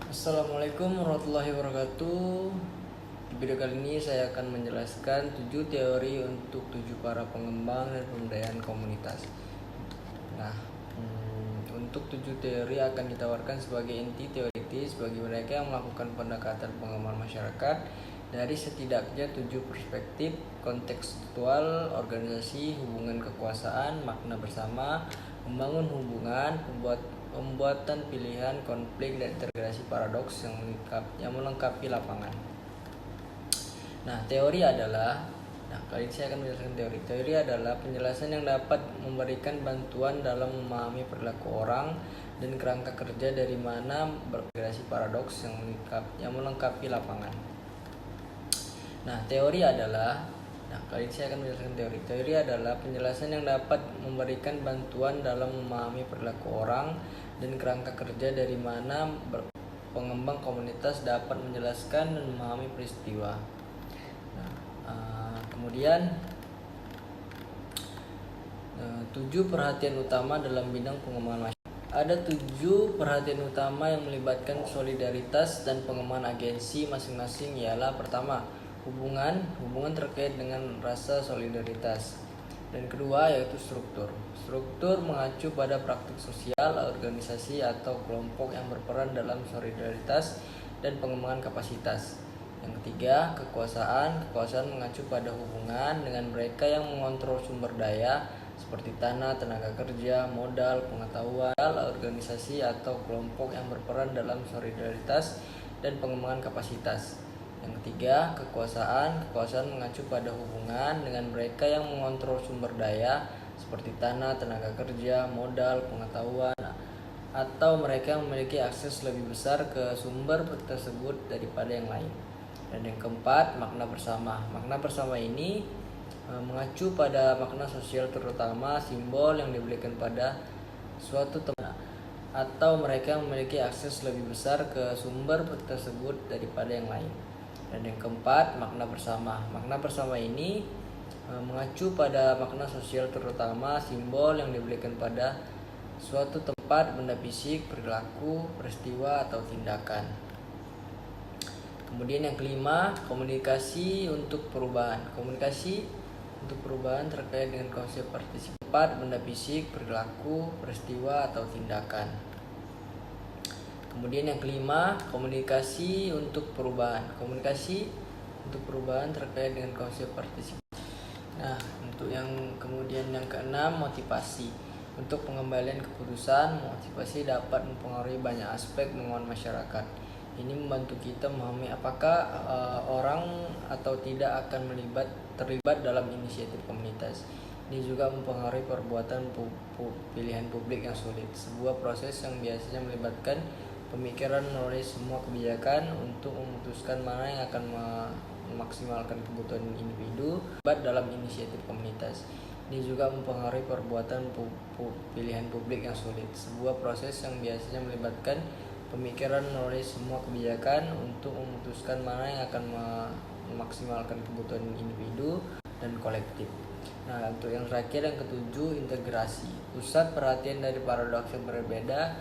Assalamualaikum warahmatullahi wabarakatuh. Di video kali ini saya akan menjelaskan 7 teori untuk 7 para pengembang dan pemberdayaan komunitas. Nah, untuk 7 teori akan ditawarkan sebagai inti teoritis bagi mereka yang melakukan pendekatan pengembangan masyarakat dari setidaknya 7 perspektif kontekstual, organisasi, hubungan kekuasaan, makna bersama, membangun hubungan, pembuatan pilihan, konflik, dan integrasi paradoks yang melengkapi lapangan. Nah, teori adalah kali ini saya akan menjelaskan teori. Teori adalah penjelasan yang dapat memberikan bantuan dalam memahami perilaku orang dan kerangka kerja dari mana berintegrasi paradoks yang melengkapi lapangan. Nah, teori adalah kali ini saya akan menjelaskan teori. Teori adalah penjelasan yang dapat memberikan bantuan dalam memahami perilaku orang dan kerangka kerja dari mana pengembang komunitas dapat menjelaskan dan memahami peristiwa. Kemudian 7 perhatian utama dalam bidang pengembangan masyarakat. Ada 7 perhatian utama yang melibatkan solidaritas dan pengembangan agensi masing-masing, ialah pertama, hubungan terkait dengan rasa solidaritas. Dan kedua yaitu struktur. Struktur mengacu pada praktik sosial, organisasi atau kelompok yang berperan dalam solidaritas dan pengembangan kapasitas. Yang ketiga, kekuasaan mengacu pada hubungan dengan mereka yang mengontrol sumber daya seperti tanah, tenaga kerja, modal, pengetahuan, organisasi atau kelompok yang berperan dalam solidaritas dan pengembangan kapasitas. Yang ketiga, kekuasaan mengacu pada hubungan dengan mereka yang mengontrol sumber daya seperti tanah, tenaga kerja, modal, pengetahuan, atau mereka yang memiliki akses lebih besar ke sumber tersebut daripada yang lain. Dan yang keempat, makna bersama. Makna bersama ini mengacu pada makna sosial, terutama simbol yang diberikan pada suatu tempat atau mereka yang memiliki akses lebih besar ke sumber tersebut daripada yang lain. Dan yang keempat, makna bersama. Makna bersama ini mengacu pada makna sosial, terutama simbol yang diberikan pada suatu tempat, benda fisik, perilaku, peristiwa, atau tindakan. Kemudian yang kelima, komunikasi untuk perubahan. Komunikasi untuk perubahan terkait dengan konsep partisipasi, benda fisik, perilaku, peristiwa, atau tindakan. Kemudian yang kelima, komunikasi untuk perubahan. Komunikasi untuk perubahan terkait dengan konsep partisipasi. Nah, untuk yang keenam, motivasi. Untuk pengembalian keputusan, motivasi dapat mempengaruhi banyak aspek pengembangan masyarakat. Ini membantu kita memahami apakah orang atau tidak akan terlibat dalam inisiatif komunitas. Ini juga mempengaruhi perbuatan pilihan publik yang sulit. Sebuah proses yang biasanya melibatkan pemikiran melalui semua kebijakan untuk memutuskan mana yang akan memaksimalkan kebutuhan individu dalam inisiatif komunitas. Ini juga mempengaruhi perbuatan pilihan publik yang sulit. Sebuah proses yang biasanya melibatkan pemikiran melalui semua kebijakan untuk memutuskan mana yang akan memaksimalkan kebutuhan individu dan kolektif. Nah, untuk yang terakhir, yang ketujuh, integrasi. Pusat perhatian dari paradoks yang berbeda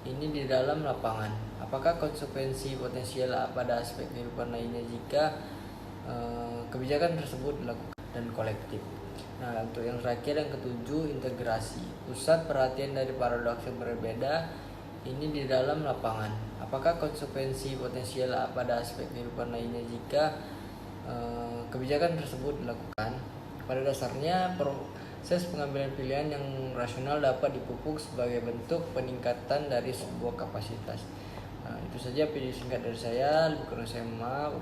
ini di dalam lapangan. Apakah konsekuensi potensial pada aspek kehidupan lainnya jika kebijakan tersebut dilakukan dan kolektif. Nah, untuk yang terakhir, yang ketujuh, integrasi. Pusat perhatian dari paradoks yang berbeda ini di dalam lapangan. Apakah konsekuensi potensial pada aspek kehidupan lainnya jika kebijakan tersebut dilakukan? Pada dasarnya, proses pengambilan pilihan yang rasional dapat dipupuk sebagai bentuk peningkatan dari sebuah kapasitas. Itu saja video singkat dari saya. Lebih kurang saya maaf.